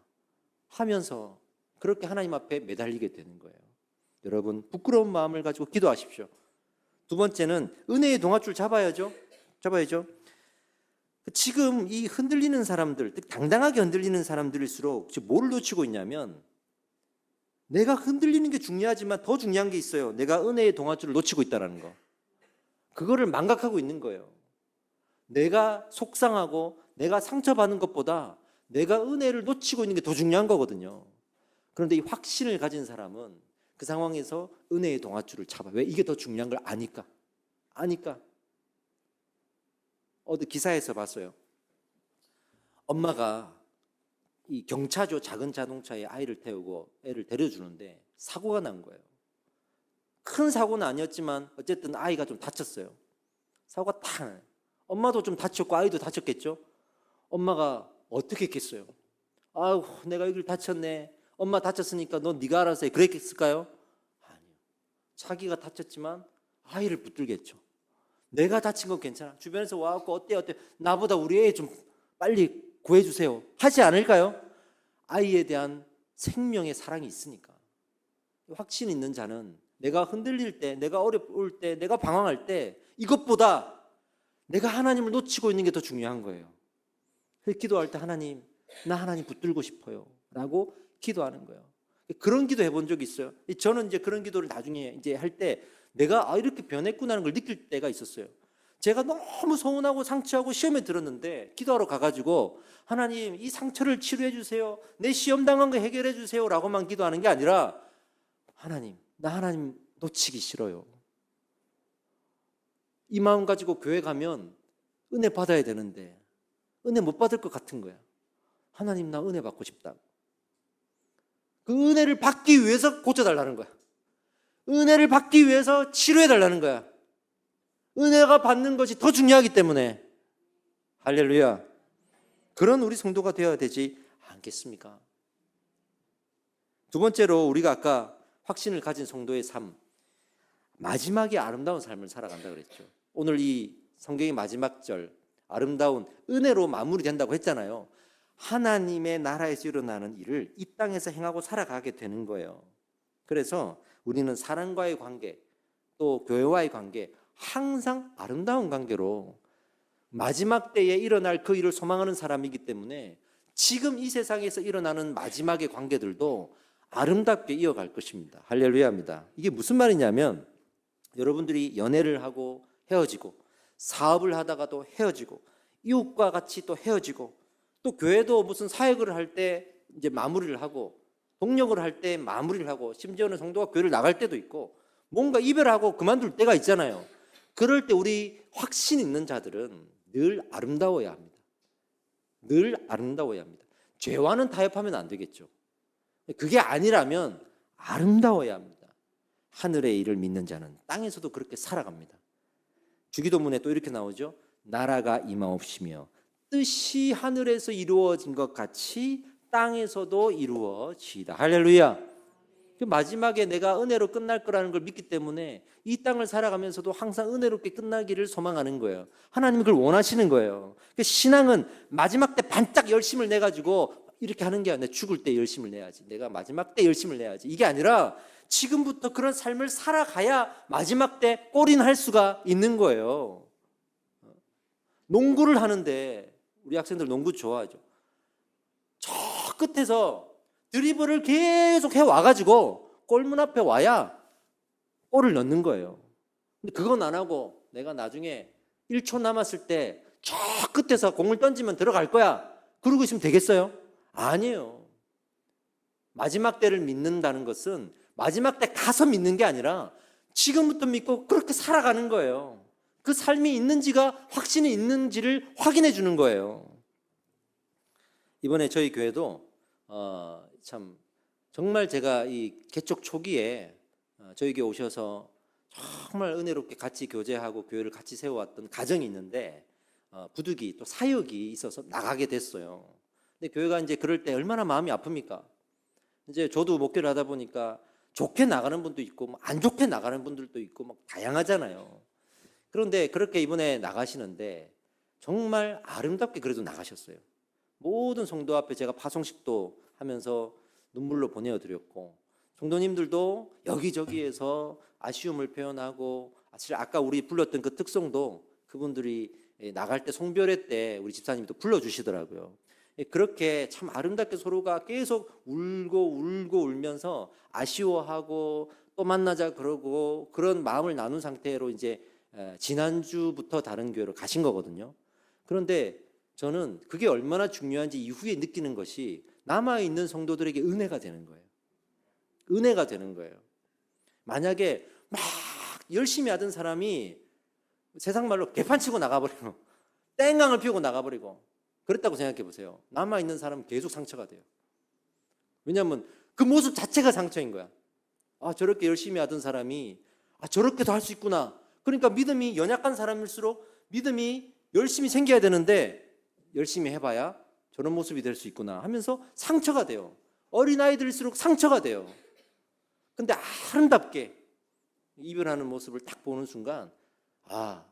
하면서 그렇게 하나님 앞에 매달리게 되는 거예요. 여러분, 부끄러운 마음을 가지고 기도하십시오. 두 번째는 은혜의 동아줄 잡아야죠. 지금 이 흔들리는 사람들, 당당하게 흔들리는 사람들일수록 뭘 놓치고 있냐면, 내가 흔들리는 게 중요하지만 더 중요한 게 있어요. 내가 은혜의 동아줄을 놓치고 있다는 거. 그거를 망각하고 있는 거예요. 내가 속상하고 내가 상처받는 것보다 내가 은혜를 놓치고 있는 게 더 중요한 거거든요. 그런데 이 확신을 가진 사람은 그 상황에서 은혜의 동아줄을 잡아. 왜? 이게 더 중요한 걸 아니까. 어디 기사에서 봤어요. 엄마가 이 경차죠, 작은 자동차에 아이를 태우고 애를 데려주는데 사고가 난 거예요. 큰 사고는 아니었지만 어쨌든 아이가 좀 다쳤어요. 사고가 탁 나요. 엄마도 좀 다쳤고 아이도 다쳤겠죠. 엄마가 어떻게 했겠어요? 아우, 내가 여기를 다쳤네. 엄마 다쳤으니까 너 네가 알아서 해. 그랬을까요? 아니요. 자기가 다쳤지만 아이를 붙들겠죠. 내가 다친 건 괜찮아. 주변에서 와갖고 어때? 나보다 우리 애 좀 빨리 구해주세요. 하지 않을까요? 아이에 대한 생명의 사랑이 있으니까. 확신 있는 자는 내가 흔들릴 때, 내가 어려울 때, 내가 방황할 때 이것보다 내가 하나님을 놓치고 있는 게 더 중요한 거예요. 그래서 기도할 때 하나님, 나 하나님 붙들고 싶어요 라고 기도하는 거예요. 그런 기도 해본 적이 있어요. 저는 이제 그런 기도를 나중에 이제 할 때 내가 이렇게 변했구나는 걸 느낄 때가 있었어요. 제가 너무 서운하고 상처하고 시험에 들었는데 기도하러 가가지고 하나님, 이 상처를 치료해 주세요. 내 시험 당한 거 해결해 주세요 라고만 기도하는 게 아니라 하나님, 나 하나님 놓치기 싫어요. 이 마음 가지고 교회 가면 은혜 받아야 되는데 은혜 못 받을 것 같은 거야. 하나님, 나 은혜 받고 싶다. 그 은혜를 받기 위해서 고쳐달라는 거야. 은혜를 받기 위해서 치료해달라는 거야. 은혜가 받는 것이 더 중요하기 때문에. 할렐루야. 그런 우리 성도가 되어야 되지 않겠습니까? 두 번째로, 우리가 아까 확신을 가진 성도의 삶, 마지막에 아름다운 삶을 살아간다 그랬죠. 오늘 이 성경의 마지막 절, 아름다운 은혜로 마무리된다고 했잖아요. 하나님의 나라에서 일어나는 일을 이 땅에서 행하고 살아가게 되는 거예요. 그래서 우리는 사람과의 관계, 또 교회와의 관계, 항상 아름다운 관계로 마지막 때에 일어날 그 일을 소망하는 사람이기 때문에 지금 이 세상에서 일어나는 마지막의 관계들도 아름답게 이어갈 것입니다. 할렐루야입니다. 이게 무슨 말이냐면, 여러분들이 연애를 하고 헤어지고, 사업을 하다가도 헤어지고, 이웃과 같이 또 헤어지고, 또 교회도 무슨 사역을 할 때 이제 마무리를 하고, 동력을 할 때 마무리를 하고, 심지어는 성도가 교회를 나갈 때도 있고, 뭔가 이별하고 그만둘 때가 있잖아요. 그럴 때 우리 확신 있는 자들은 늘 아름다워야 합니다. 늘 아름다워야 합니다. 죄와는 타협하면 안 되겠죠. 그게 아니라면 아름다워야 합니다. 하늘의 일을 믿는 자는 땅에서도 그렇게 살아갑니다. 주기도문에 또 이렇게 나오죠. 나라가 임하옵시며 뜻이 하늘에서 이루어진 것 같이 땅에서도 이루어지이다. 할렐루야. 그 마지막에 내가 은혜로 끝날 거라는 걸 믿기 때문에 이 땅을 살아가면서도 항상 은혜롭게 끝나기를 소망하는 거예요. 하나님이 그걸 원하시는 거예요. 신앙은 마지막 때 반짝 열심을 내가지고 이렇게 하는 게 아니라, 내 죽을 때 열심을 내야지, 내가 마지막 때 열심을 내야지, 이게 아니라 지금부터 그런 삶을 살아가야 마지막 때 골인할 수가 있는 거예요. 농구를 하는데, 우리 학생들 농구 좋아하죠. 저 끝에서 드리블을 계속 해와가지고 골문 앞에 와야 골을 넣는 거예요. 근데 그건 안 하고 내가 나중에 1초 남았을 때 저 끝에서 공을 던지면 들어갈 거야, 그러고 있으면 되겠어요? 아니에요. 마지막 때를 믿는다는 것은 마지막 때 가서 믿는 게 아니라 지금부터 믿고 그렇게 살아가는 거예요. 그 삶이 있는지가, 확신이 있는지를 확인해 주는 거예요. 이번에 저희 교회도 참 정말 제가 이 개척 초기에 저희 교회 오셔서 정말 은혜롭게 같이 교제하고 교회를 같이 세워왔던 가정이 있는데, 부득이 또 사역이 있어서 나가게 됐어요. 근데 교회가 이제 그럴 때 얼마나 마음이 아픕니까? 이제 저도 목회를 하다 보니까 좋게 나가는 분도 있고 안 좋게 나가는 분들도 있고 막 다양하잖아요. 그런데 그렇게 이번에 나가시는데 정말 아름답게 그래도 나가셨어요. 모든 성도 앞에 제가 파송식도 하면서 눈물로 보내어드렸고, 성도님들도 여기저기에서 아쉬움을 표현하고, 사실 아까 우리 불렀던 그 특송도 그분들이 나갈 때, 송별회 때 우리 집사님도 불러주시더라고요. 그렇게 참 아름답게 서로가 계속 울고 울면서 아쉬워하고 또 만나자 그러고, 그런 마음을 나눈 상태로 이제 지난주부터 다른 교회로 가신 거거든요. 그런데 저는 그게 얼마나 중요한지 이후에 느끼는 것이 남아있는 성도들에게 은혜가 되는 거예요. 은혜가 되는 거예요. 만약에 막 열심히 하던 사람이 세상 말로 개판치고 나가버리고 땡강을 피우고 나가버리고 그랬다고 생각해 보세요. 남아있는 사람은 계속 상처가 돼요. 왜냐하면 그 모습 자체가 상처인 거야. 아, 저렇게 열심히 하던 사람이 저렇게도 할 수 있구나. 그러니까 믿음이 연약한 사람일수록 믿음이 열심히 생겨야 되는데 열심히 해봐야 저런 모습이 될 수 있구나 하면서 상처가 돼요. 어린아이들일수록 상처가 돼요. 근데 아름답게 이별하는 모습을 딱 보는 순간,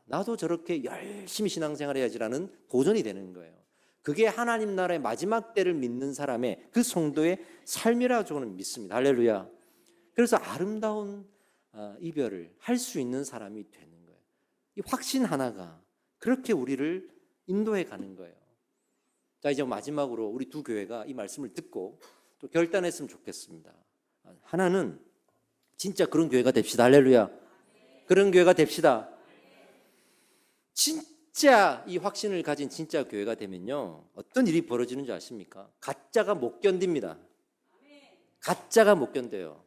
나도 저렇게 열심히 신앙생활 해야지라는 도전이 되는 거예요. 그게 하나님 나라의 마지막 때를 믿는 사람의, 그 성도의 삶이라고 저는 믿습니다. 할렐루야. 그래서 아름다운 이별을 할 수 있는 사람이 되는 거예요. 이 확신 하나가 그렇게 우리를 인도해 가는 거예요. 자, 이제 마지막으로 우리 두 교회가 이 말씀을 듣고 또 결단했으면 좋겠습니다. 하나는 진짜 그런 교회가 됩시다. 할렐루야. 그런 교회가 됩시다. 진짜 이 확신을 가진 진짜 교회가 되면요, 어떤 일이 벌어지는 줄 아십니까? 가짜가 못 견딥니다. 가짜가 못 견뎌요.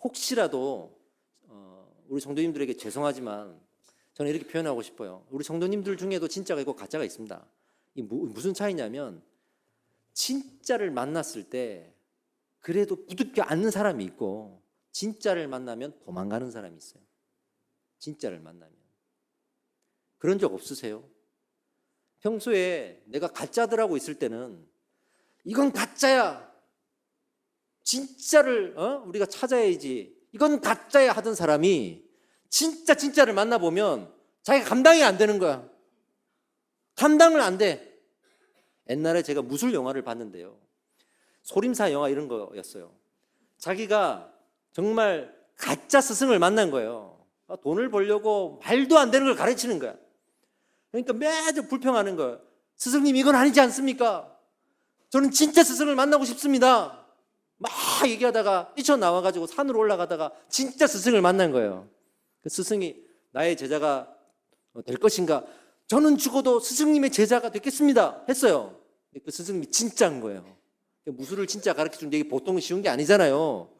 혹시라도 우리 성도님들에게 죄송하지만 저는 이렇게 표현하고 싶어요. 우리 성도님들 중에도 진짜가 있고 가짜가 있습니다. 이 무슨 차이냐면 진짜를 만났을 때 그래도 부둥켜 안는 사람이 있고 진짜를 만나면 도망가는 사람이 있어요. 진짜를 만나면. 그런 적 없으세요? 평소에 내가 가짜들하고 있을 때는 이건 가짜야. 진짜를 우리가 찾아야지. 이건 가짜야 하던 사람이 진짜를 만나보면 자기가 감당이 안 되는 거야. 감당을 안 돼. 옛날에 제가 무술 영화를 봤는데요. 소림사 영화 이런 거였어요. 자기가 정말 가짜 스승을 만난 거예요. 돈을 벌려고 말도 안 되는 걸 가르치는 거야. 그러니까 매주 불평하는 거예요. 스승님 이건 아니지 않습니까? 저는 진짜 스승을 만나고 싶습니다. 막 얘기하다가 뛰쳐나와가지고 산으로 올라가다가 진짜 스승을 만난 거예요. 그 스승이 나의 제자가 될 것인가? 저는 죽어도 스승님의 제자가 되겠습니다 했어요. 그 스승님이 진짜인 거예요. 무술을 진짜 가르쳐주는데 이게 보통 쉬운 게 아니잖아요.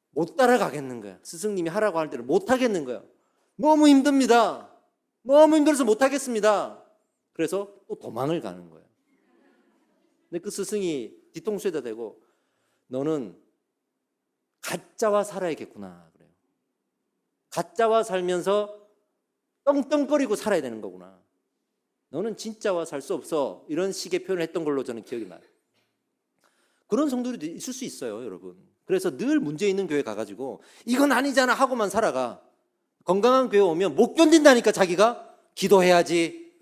못 따라가겠는 거야. 스승님이 하라고 할 때를 못 하겠는 거야. 너무 힘듭니다. 너무 힘들어서 못 하겠습니다. 그래서 또 도망을 가는 거예요. 근데 그 스승이 뒤통수에다 대고 너는 가짜와 살아야겠구나 그래요. 가짜와 살면서 떵떵거리고 살아야 되는 거구나. 너는 진짜와 살 수 없어. 이런 식의 표현을 했던 걸로 저는 기억이 나요. 그런 성도들이 있을 수 있어요, 여러분. 그래서 늘 문제 있는 교회 가가지고 이건 아니잖아 하고만 살아가. 건강한 교회 오면 못 견딘다니까. 자기가 기도해야지,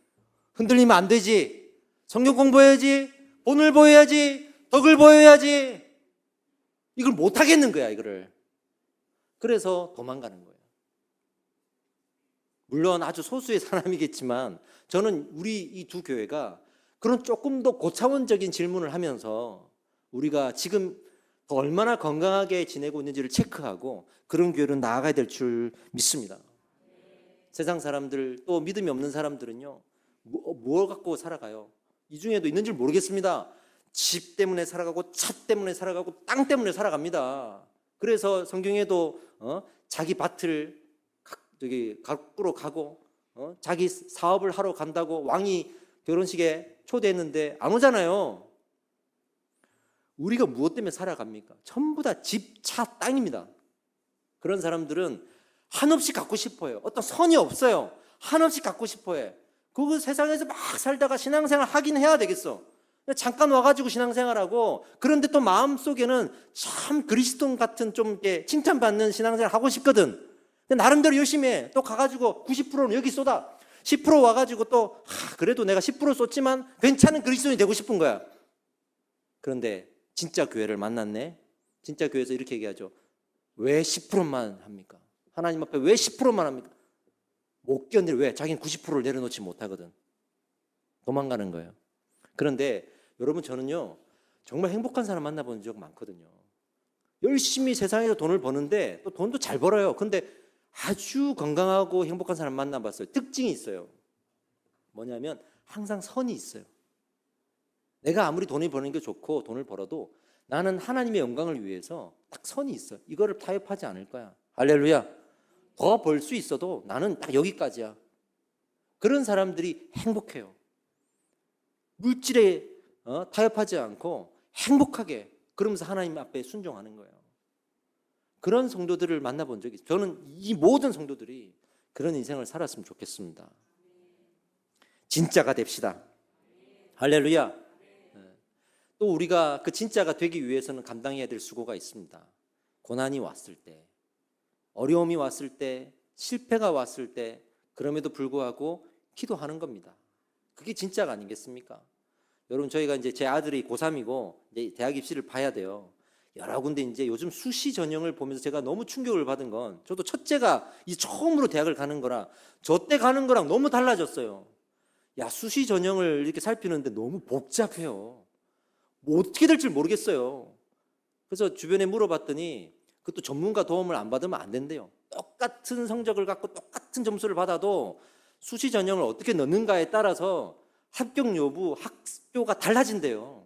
흔들리면 안 되지, 성경 공부해야지, 본을 보여야지, 덕을 보여야지. 이걸 못 하겠는 거야, 이거를. 그래서 도망가는 거예요. 물론 아주 소수의 사람이겠지만 저는 우리 이 두 교회가 그런 조금 더 고차원적인 질문을 하면서 우리가 지금 더 얼마나 건강하게 지내고 있는지를 체크하고 그런 교회로 나아가야 될 줄 믿습니다. 세상 사람들 또 믿음이 없는 사람들은요, 뭘 갖고 살아가요? 이 중에도 있는지 모르겠습니다. 집 때문에 살아가고 차 때문에 살아가고 땅 때문에 살아갑니다. 그래서 성경에도 자기 밭을 저기 가꾸러 가고 자기 사업을 하러 간다고 왕이 결혼식에 초대했는데 안 오잖아요. 우리가 무엇 때문에 살아갑니까? 전부 다 집, 차, 땅입니다. 그런 사람들은 한없이 갖고 싶어요. 어떤 선이 없어요. 한없이 갖고 싶어해. 그 세상에서 막 살다가 신앙생활 하긴 해야 되겠어. 잠깐 와가지고 신앙생활하고, 그런데 또 마음속에는 참 그리스도 같은 좀 이렇게 칭찬받는 신앙생활 하고 싶거든. 나름대로 열심히 해. 또 가가지고 90%는 여기 쏟아. 10% 와가지고 또 그래도 내가 10% 쏟지만 괜찮은 그리스도인이 되고 싶은 거야. 그런데 진짜 교회를 만났네. 진짜 교회에서 이렇게 얘기하죠. 왜 10%만 합니까? 하나님 앞에 왜 10%만 합니까? 못 견딜. 왜? 자기는 90%를 내려놓지 못하거든. 도망가는 거예요. 그런데 여러분, 저는요 정말 행복한 사람 만나본 적 많거든요. 열심히 세상에서 돈을 버는데 또 돈도 잘 벌어요. 근데 아주 건강하고 행복한 사람 만나봤어요. 특징이 있어요. 뭐냐면 항상 선이 있어요. 내가 아무리 돈을 버는 게 좋고 돈을 벌어도 나는 하나님의 영광을 위해서 딱 선이 있어. 이거를 타협하지 않을 거야. 할렐루야. 더 벌 수 있어도 나는 딱 여기까지야. 그런 사람들이 행복해요. 물질에 타협하지 않고 행복하게, 그러면서 하나님 앞에 순종하는 거예요. 그런 성도들을 만나본 적이 있어요. 저는 이 모든 성도들이 그런 인생을 살았으면 좋겠습니다. 진짜가 됩시다. 할렐루야. 또 우리가 그 진짜가 되기 위해서는 감당해야 될 수고가 있습니다. 고난이 왔을 때, 어려움이 왔을 때, 실패가 왔을 때, 그럼에도 불구하고 기도하는 겁니다. 그게 진짜가 아니겠습니까? 여러분, 저희가 이제 제 아들이 고3이고 이제 대학 입시를 봐야 돼요. 여러 군데 이제 요즘 수시 전형을 보면서 제가 너무 충격을 받은 건, 저도 첫째가 이 처음으로 대학을 가는 거라 저 때 가는 거랑 너무 달라졌어요. 야, 수시 전형을 이렇게 살피는데 너무 복잡해요. 뭐 어떻게 될지 모르겠어요. 그래서 주변에 물어봤더니 그것도 전문가 도움을 안 받으면 안 된대요. 똑같은 성적을 갖고 똑같은 점수를 받아도 수시 전형을 어떻게 넣는가에 따라서 합격 여부, 학교가 달라진대요.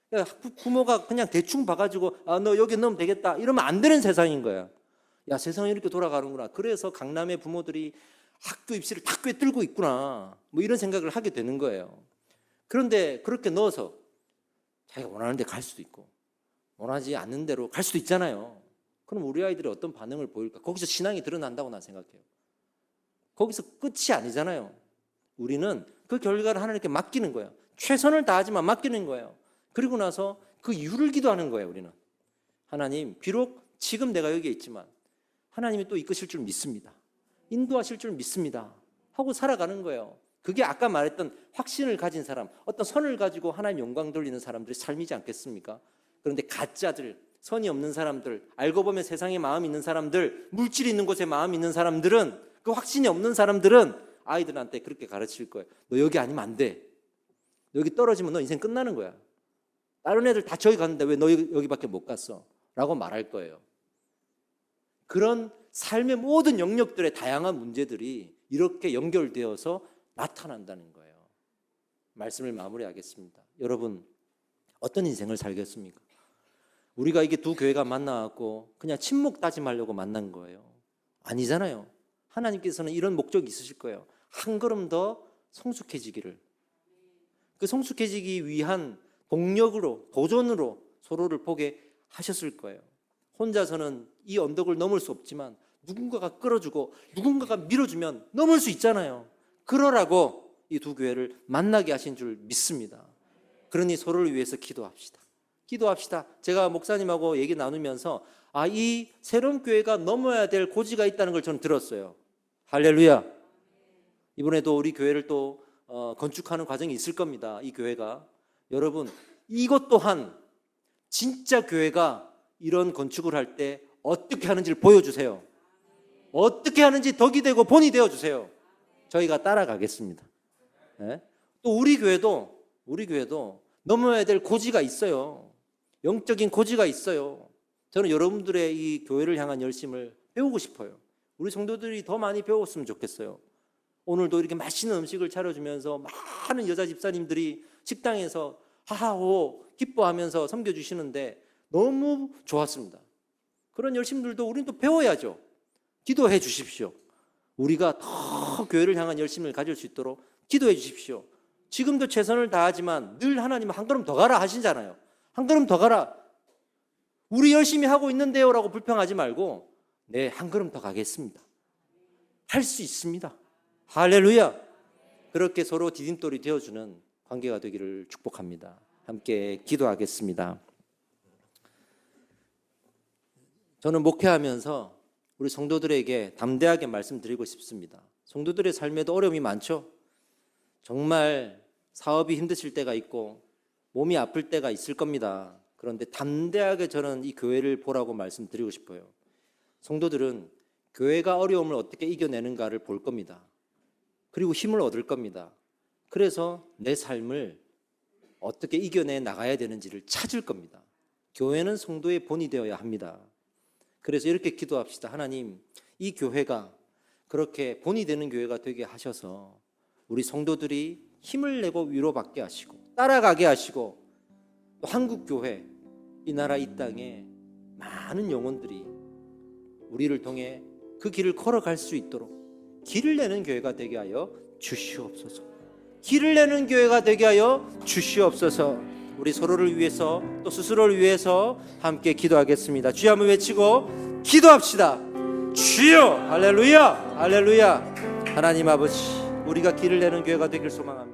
그러니까 부모가 그냥 대충 봐가지고 너 여기 넣으면 되겠다 이러면 안 되는 세상인 거야. 야, 세상이 이렇게 돌아가는구나. 그래서 강남의 부모들이 학교 입시를 다 꿰뚫고 있구나. 뭐 이런 생각을 하게 되는 거예요. 그런데 그렇게 넣어서 자기가 원하는 데 갈 수도 있고 원하지 않는 대로 갈 수도 있잖아요. 그럼 우리 아이들이 어떤 반응을 보일까? 거기서 신앙이 드러난다고 난 생각해요. 거기서 끝이 아니잖아요. 우리는 그 결과를 하나님께 맡기는 거예요. 최선을 다하지만 맡기는 거예요. 그리고 나서 그 이유를 기도하는 거예요. 우리는 하나님, 비록 지금 내가 여기에 있지만 하나님이 또 이끄실 줄 믿습니다. 인도하실 줄 믿습니다 하고 살아가는 거예요. 그게 아까 말했던 확신을 가진 사람, 어떤 선을 가지고 하나님 영광 돌리는 사람들의 삶이지 않겠습니까? 그런데 가짜들, 선이 없는 사람들, 알고 보면 세상에 마음 있는 사람들, 물질이 있는 곳에 마음 있는 사람들은, 그 확신이 없는 사람들은 아이들한테 그렇게 가르칠 거예요. 너 여기 아니면 안 돼. 여기 떨어지면 너 인생 끝나는 거야. 다른 애들 다 저기 갔는데 왜 너 여기밖에 못 갔어? 라고 말할 거예요. 그런 삶의 모든 영역들의 다양한 문제들이 이렇게 연결되어서 나타난다는 거예요. 말씀을 마무리하겠습니다. 여러분, 어떤 인생을 살겠습니까? 우리가 이게 두 교회가 만나갖고 그냥 친목 다짐하려고 만난 거예요. 아니잖아요. 하나님께서는 이런 목적이 있으실 거예요. 한 걸음 더 성숙해지기를. 그 성숙해지기 위한 동력으로, 도전으로 서로를 보게 하셨을 거예요. 혼자서는 이 언덕을 넘을 수 없지만 누군가가 끌어주고 누군가가 밀어주면 넘을 수 있잖아요. 그러라고 이 두 교회를 만나게 하신 줄 믿습니다. 그러니 서로를 위해서 기도합시다. 기도합시다. 제가 목사님하고 얘기 나누면서 이 새로운 교회가 넘어야 될 고지가 있다는 걸 저는 들었어요. 할렐루야. 이번에도 우리 교회를 또 건축하는 과정이 있을 겁니다. 이 교회가. 여러분, 이것 또한 진짜 교회가 이런 건축을 할 때 어떻게 하는지를 보여주세요. 어떻게 하는지 덕이 되고 본이 되어주세요. 저희가 따라가겠습니다. 네? 또 우리 교회도 넘어야 될 고지가 있어요. 영적인 고지가 있어요. 저는 여러분들의 이 교회를 향한 열심을 배우고 싶어요. 우리 성도들이 더 많이 배웠으면 좋겠어요. 오늘도 이렇게 맛있는 음식을 차려주면서 많은 여자 집사님들이 식당에서 하하호 기뻐하면서 섬겨주시는데 너무 좋았습니다. 그런 열심들도 우리는 또 배워야죠. 기도해 주십시오. 우리가 더 교회를 향한 열심을 가질 수 있도록 기도해 주십시오. 지금도 최선을 다하지만 늘 하나님은 한 걸음 더 가라 하시잖아요. 한 걸음 더 가라. 우리 열심히 하고 있는데요 라고 불평하지 말고 네, 한 걸음 더 가겠습니다. 할 수 있습니다. 할렐루야. 그렇게 서로 디딤돌이 되어주는 관계가 되기를 축복합니다. 함께 기도하겠습니다. 저는 목회하면서 우리 성도들에게 담대하게 말씀드리고 싶습니다. 성도들의 삶에도 어려움이 많죠. 정말 사업이 힘드실 때가 있고 몸이 아플 때가 있을 겁니다. 그런데 담대하게 저는 이 교회를 보라고 말씀드리고 싶어요. 성도들은 교회가 어려움을 어떻게 이겨내는가를 볼 겁니다. 그리고 힘을 얻을 겁니다. 그래서 내 삶을 어떻게 이겨내 나가야 되는지를 찾을 겁니다. 교회는 성도의 본이 되어야 합니다. 그래서 이렇게 기도합시다. 하나님, 이 교회가 그렇게 본이 되는 교회가 되게 하셔서 우리 성도들이 힘을 내고 위로받게 하시고 따라가게 하시고 또 한국교회, 이 나라 이 땅에 많은 영혼들이 우리를 통해 그 길을 걸어갈 수 있도록 길을 내는 교회가 되게 하여 주시옵소서. 길을 내는 교회가 되게 하여 주시옵소서. 우리 서로를 위해서 또 스스로를 위해서 함께 기도하겠습니다. 주여 한번 외치고 기도합시다. 주여. 할렐루야. 할렐루야. 하나님 아버지, 우리가 길을 내는 교회가 되길 소망합니다.